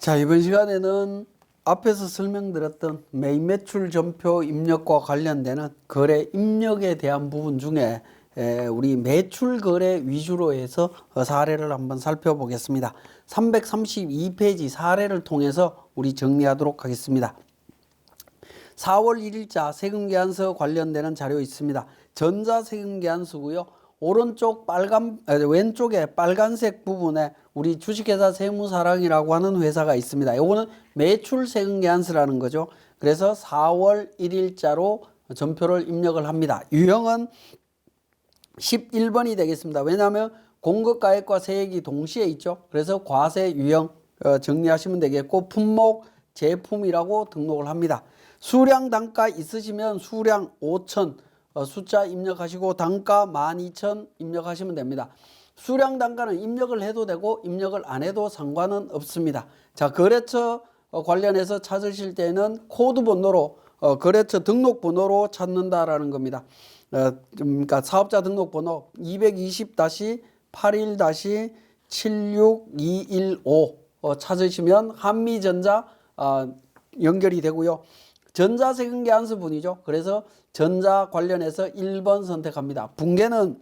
자, 이번 시간에는 앞에서 설명드렸던 매입 매출 전표 입력과 관련되는 거래 입력에 대한 부분 중에 우리 매출 거래 위주로 해서 사례를 한번 살펴보겠습니다. 332페이지 사례를 통해서 우리 정리하도록 하겠습니다. 4월 1일자 세금계산서 관련되는 자료 있습니다. 전자세금계산서고요. 오른쪽 왼쪽에 빨간색 부분에 우리 주식회사 세무사랑이라고 하는 회사가 있습니다. 요거는 매출세금계산서라는 거죠. 그래서 4월 1일자로 전표를 입력을 합니다. 유형은 11번이 되겠습니다. 왜냐하면 공급가액과 세액이 동시에 있죠. 그래서 과세 유형 정리하시면 되겠고, 품목 제품이라고 등록을 합니다. 수량 단가 있으시면 수량 5천 숫자 입력하시고 단가 12,000 입력하시면 됩니다. 수량 단가는 입력을 해도 되고 입력을 안 해도 상관은 없습니다. 자, 거래처 관련해서 찾으실 때는 코드 번호로 거래처 등록 번호로 찾는다라는 겁니다. 그러니까 사업자 등록 번호 220-81-76-215 찾으시면 한미전자 연결이 되고요. 전자세금계산서 분이죠. 그래서 전자 관련해서 1번 선택합니다. 붕괴는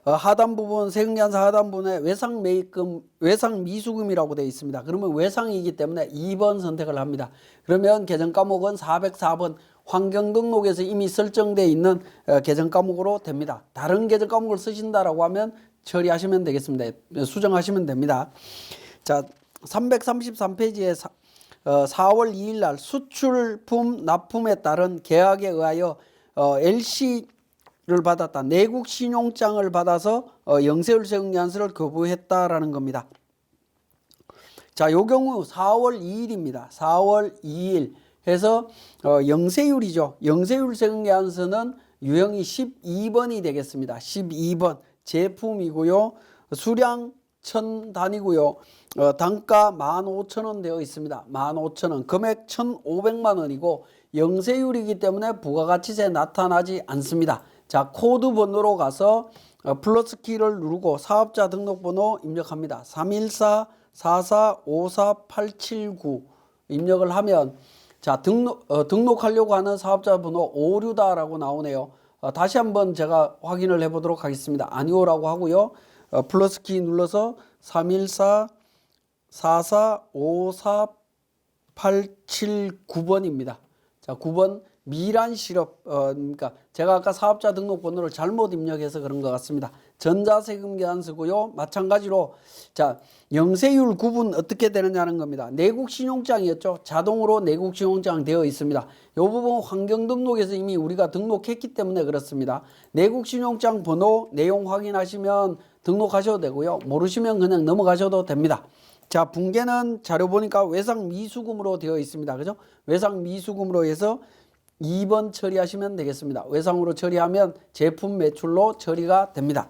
하단 부분, 세금계산서 하단 부분에 외상매입금, 외상미수금이라고 되어 있습니다. 그러면 외상이기 때문에 2번 선택을 합니다. 그러면 계정과목은 404번 환경등록에서 이미 설정되어 있는 계정과목으로 됩니다. 다른 계정과목을 쓰신다라고 하면 처리하시면 되겠습니다. 수정하시면 됩니다. 자, 333페이지에 4월 2일 날 수출품 납품에 따른 계약에 의하여 LC를 받았다. 내국 신용장을 받아서 영세율 세금계산서를 거부했다라는 겁니다. 자, 요 경우 4월 2일입니다. 4월 2일 해서 영세율이죠. 영세율 세금계산서는 유형이 12번이 되겠습니다. 12번 제품이고요. 수량 1000단위고요. 단가 15,000원 되어 있습니다. 15,000원. 금액 1,500만 원이고 영세율이기 때문에 부가가치세 나타나지 않습니다. 자, 코드 번호로 가서 플러스 키를 누르고 사업자 등록번호 입력합니다. 314-4454-879 입력을 하면 자, 등록하려고 하는 사업자 번호 오류다라고 나오네요. 다시 한번 제가 확인을 해 보도록 하겠습니다. 아니오라고 하고요. 플러스 키 눌러서 314-4454-879번입니다. 자, 9번 미란 실업, 그러니까 제가 아까 사업자 등록 번호를 잘못 입력해서 그런 것 같습니다. 전자세금계산서고요. 마찬가지로 자, 영세율 구분 어떻게 되느냐는 겁니다. 내국 신용장이었죠. 자동으로 내국 신용장 되어 있습니다. 이 부분 환경등록에서 이미 우리가 등록했기 때문에 그렇습니다. 내국 신용장 번호 내용 확인하시면 등록하셔도 되고요. 모르시면 그냥 넘어가셔도 됩니다. 자, 붕괴는 자료 보니까 외상미수금으로 되어 있습니다. 그죠? 외상미수금으로 해서 2번 처리하시면 되겠습니다. 외상으로 처리하면 제품 매출로 처리가 됩니다.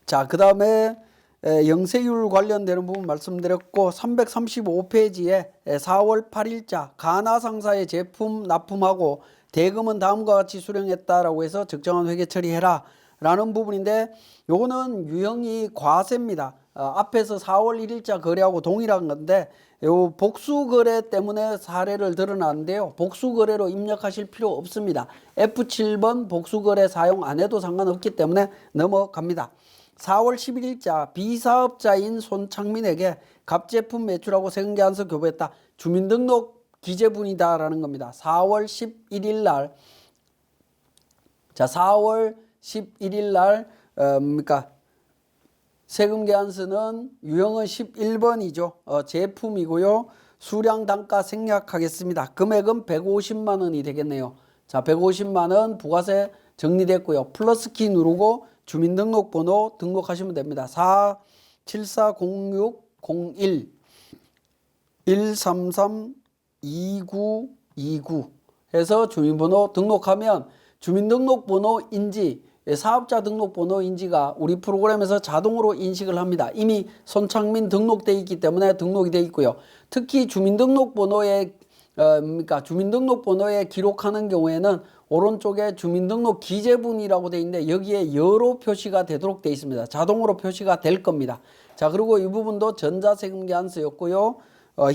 자, 그 다음에 영세율 관련되는 부분 말씀드렸고, 335페이지에 4월 8일자 가나상사의 제품 납품하고 대금은 다음과 같이 수령했다라고 해서 적정한 회계 처리해라 라는 부분인데, 요거는 유형이 과세입니다. 앞에서 4월 1일자 거래하고 동일한 건데, 요 복수거래 때문에 사례를 드러났는데요. 복수거래로 입력하실 필요 없습니다. F7번 복수거래 사용 안 해도 상관없기 때문에 넘어갑니다. 4월 11일자 비사업자인 손창민에게 갑제품 매출하고 세금계산서 교부했다. 주민등록 기재분이다라는 겁니다. 4월 11일 날, 자, 4월 11일 날, 그러니까 세금계산서는 유형은 11번이죠. 제품이고요. 수량 단가 생략하겠습니다. 금액은 150만 원이 되겠네요. 자, 150만 원 부가세 정리됐고요. 플러스 키 누르고 주민등록번호 등록하시면 됩니다. 4740601 1332929 해서 주민번호 등록하면 주민등록번호 인지, 사업자 등록번호 인지가 우리 프로그램에서 자동으로 인식을 합니다. 이미 손창민 등록되어 있기 때문에 등록이 되어 있고요. 특히 주민등록번호에 그러니까 주민등록번호에 기록하는 경우에는 오른쪽에 주민등록 기재분이라고 되어 있는데 여기에 여로 표시가 되도록 되어 있습니다. 자동으로 표시가 될 겁니다. 자, 그리고 이 부분도 전자세금계환서였고요.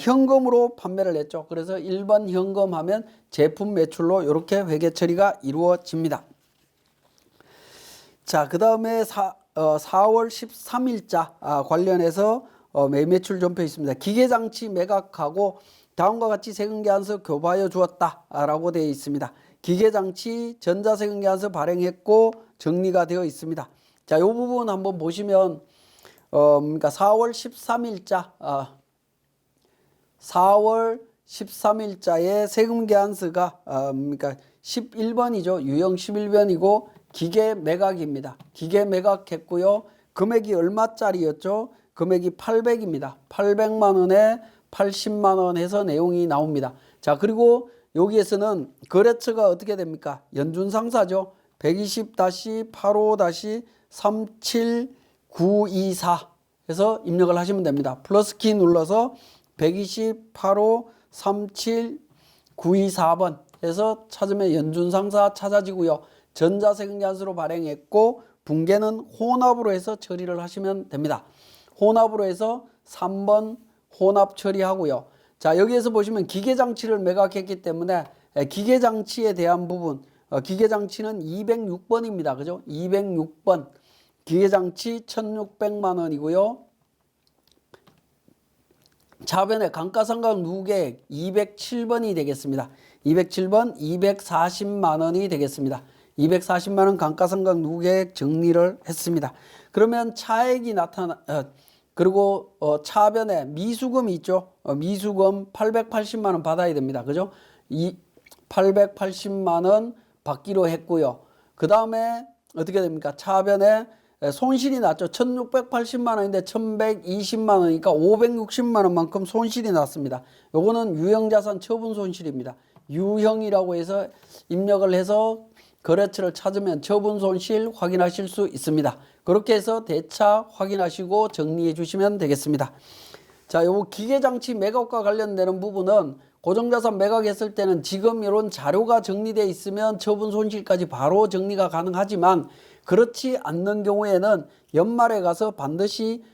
현금으로 판매를 했죠. 그래서 1번 현금 하면 제품 매출로 이렇게 회계 처리가 이루어집니다. 자, 그 다음에 4월 13일자 관련해서 매매출 전표 있습니다. 기계장치 매각하고 다음과 같이 세금계환서 교부하여 주었다라고 되어 있습니다. 기계장치 전자세금계환서 발행했고 정리가 되어 있습니다. 자, 이 부분 한번 보시면 그러니까 4월 13일자에 세금계환서가 그러니까 11번이죠. 유형 11번이고 기계 매각입니다. 기계 매각했고요. 금액이 얼마짜리였죠? 금액이 800입니다. 800만 원에 80만 원 해서 내용이 나옵니다. 자, 그리고 여기에서는 거래처가 어떻게 됩니까? 연준상사죠. 120-85-37924 해서 입력을 하시면 됩니다. 플러스 키 눌러서 120-85-37924번 해서 찾으면 연준상사 찾아지고요. 전자세금계환서로 발행했고 붕괴는 혼합으로 해서 처리를 하시면 됩니다. 혼합으로 해서 3번 혼합 처리하고요. 자, 여기에서 보시면 기계장치를 매각했기 때문에 기계장치에 대한 부분, 기계장치는 206번입니다. 그죠? 206번. 기계장치 1,600만 원이고요. 차변에 감가상각 누계액 207번이 되겠습니다. 207번 240만 원이 되겠습니다. 240만 원 감가상각 누계액 정리를 했습니다. 그러면 차액이 그리고 차변에 미수금이 있죠. 미수금 880만 원 받아야 됩니다. 그죠? 880만 원 받기로 했고요. 그 다음에 어떻게 됩니까? 차변에 손실이 났죠. 1680만 원인데 1120만 원이니까 560만 원만큼 손실이 났습니다. 요거는 유형자산 처분 손실입니다. 유형이라고 해서 입력을 해서 거래처를 찾으면 처분 손실 확인하실 수 있습니다. 그렇게 해서 대차 확인하시고 정리해 주시면 되겠습니다. 자, 요 기계장치 매각과 관련되는 부분은 고정자산 매각했을 때는 지금 이런 자료가 정리되어 있으면 처분 손실까지 바로 정리가 가능하지만 그렇지 않는 경우에는 연말에 가서 반드시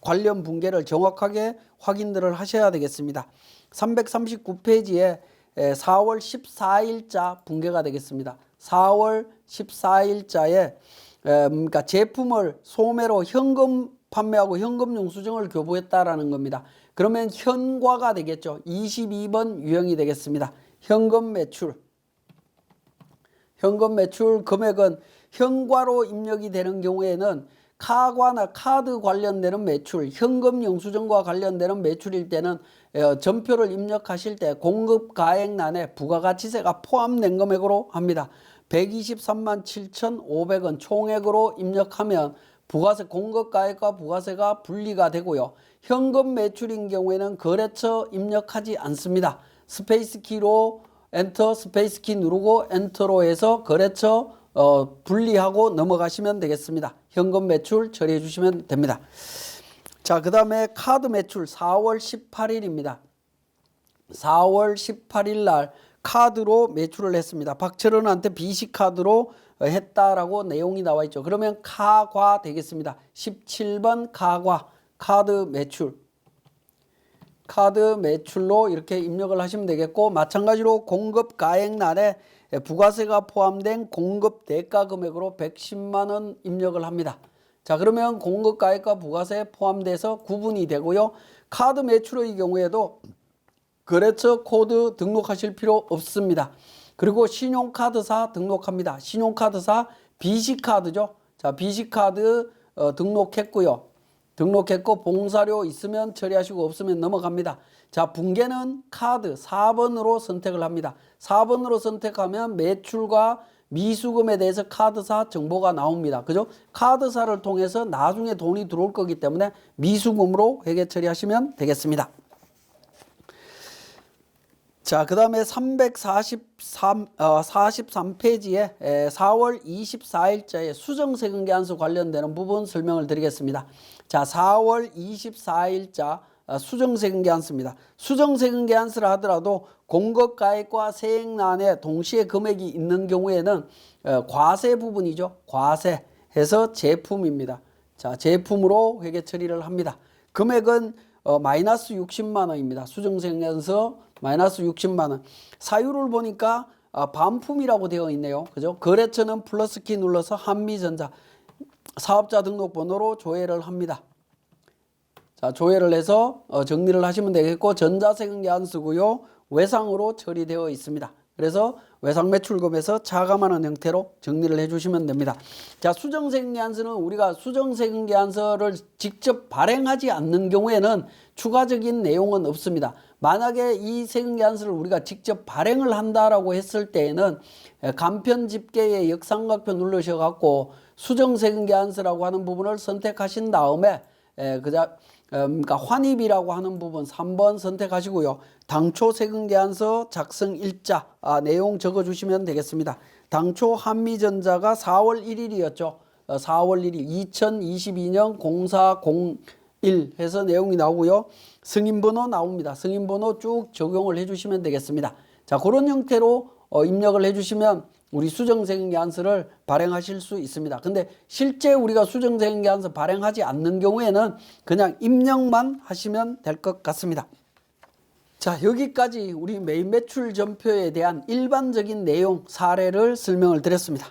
관련 붕괴를 정확하게 확인들을 하셔야 되겠습니다. 339페이지에 4월 14일자 붕괴가 되겠습니다. 4월 14일자에 그러니까 제품을 소매로 현금 판매하고 현금 영수증을 교부했다라는 겁니다. 그러면 현과가 되겠죠. 22번 유형이 되겠습니다. 현금 매출. 현금 매출 금액은 현과로 입력이 되는 경우에는 카과나 카드 관련되는 매출, 현금 영수증과 관련되는 매출일 때는 전표를 입력하실 때 공급가액란에 부가가치세가 포함된 금액으로 합니다. 123만 7,500원 총액으로 입력하면 부가세 공급가액과 부가세가 분리가 되고요. 현금 매출인 경우에는 거래처 입력하지 않습니다. 스페이스 키로 엔터, 스페이스 키 누르고 엔터로 해서 거래처 분리하고 넘어가시면 되겠습니다. 현금 매출 처리해 주시면 됩니다. 자, 그 다음에 카드 매출 4월 18일입니다. 4월 18일 날 카드로 매출을 했습니다. 박철원한테 BC카드로 했다라고 내용이 나와 있죠. 그러면 카과 되겠습니다. 17번 카과 카드 매출. 카드 매출로 이렇게 입력을 하시면 되겠고 마찬가지로 공급 가액란에 부가세가 포함된 공급 대가 금액으로 110만 원 입력을 합니다. 자, 그러면 공급 가액과 부가세 포함돼서 구분이 되고요. 카드 매출의 경우에도 거래처 코드 등록하실 필요 없습니다. 그리고 신용카드사 등록합니다. 신용카드사 BC카드죠. 자, BC카드 등록했고요. 등록했고 봉사료 있으면 처리하시고 없으면 넘어갑니다. 자, 붕괴는 카드 4번으로 선택을 합니다. 4번으로 선택하면 매출과 미수금에 대해서 카드사 정보가 나옵니다. 그죠? 카드사를 통해서 나중에 돈이 들어올 거기 때문에 미수금으로 회계 처리하시면 되겠습니다. 자, 그 다음에 43페이지에 4월 24일자에 수정세금계환서 관련되는 부분 설명을 드리겠습니다. 자, 4월 24일자 수정세금계안서입니다. 수정세금계안서를 하더라도 공급가액과 세액란에 동시에 금액이 있는 경우에는 과세 부분이죠. 과세해서 제품입니다. 자, 제품으로 회계 처리를 합니다. 금액은 마이너스 60만 원입니다. 수정세금계안서 마이너스 60만 원. 사유를 보니까 반품이라고 되어 있네요. 그죠? 거래처는 플러스 키 눌러서 한미전자 사업자 등록번호로 조회를 합니다. 자, 조회를 해서 정리를 하시면 되겠고, 전자세금계안서고요. 외상으로 처리되어 있습니다. 그래서 외상매출금에서 차감하는 형태로 정리를 해주시면 됩니다. 자, 수정세금계안서는 우리가 수정세금계안서를 직접 발행하지 않는 경우에는 추가적인 내용은 없습니다. 만약에 이 세금계안서를 우리가 직접 발행을 한다라고 했을 때에는 간편 집계의 역삼각표 누르셔갖고 수정세금계안서라고 하는 부분을 선택하신 다음에 그러니까 환입이라고 하는 부분 3번 선택하시고요. 당초 세금계안서 작성 일자 내용 적어주시면 되겠습니다. 당초 한미전자가 4월 1일이었죠. 4월 1일 2022년 0401 해서 내용이 나오고요. 승인번호 나옵니다. 승인번호 쭉 적용을 해주시면 되겠습니다. 자, 그런 형태로 입력을 해주시면 우리 수정세금계안서를 발행하실 수 있습니다. 근데 실제 우리가 수정세금계안서 발행하지 않는 경우에는 그냥 입력만 하시면 될 것 같습니다. 자, 여기까지 우리 매입매출 전표에 대한 일반적인 내용 사례를 설명을 드렸습니다.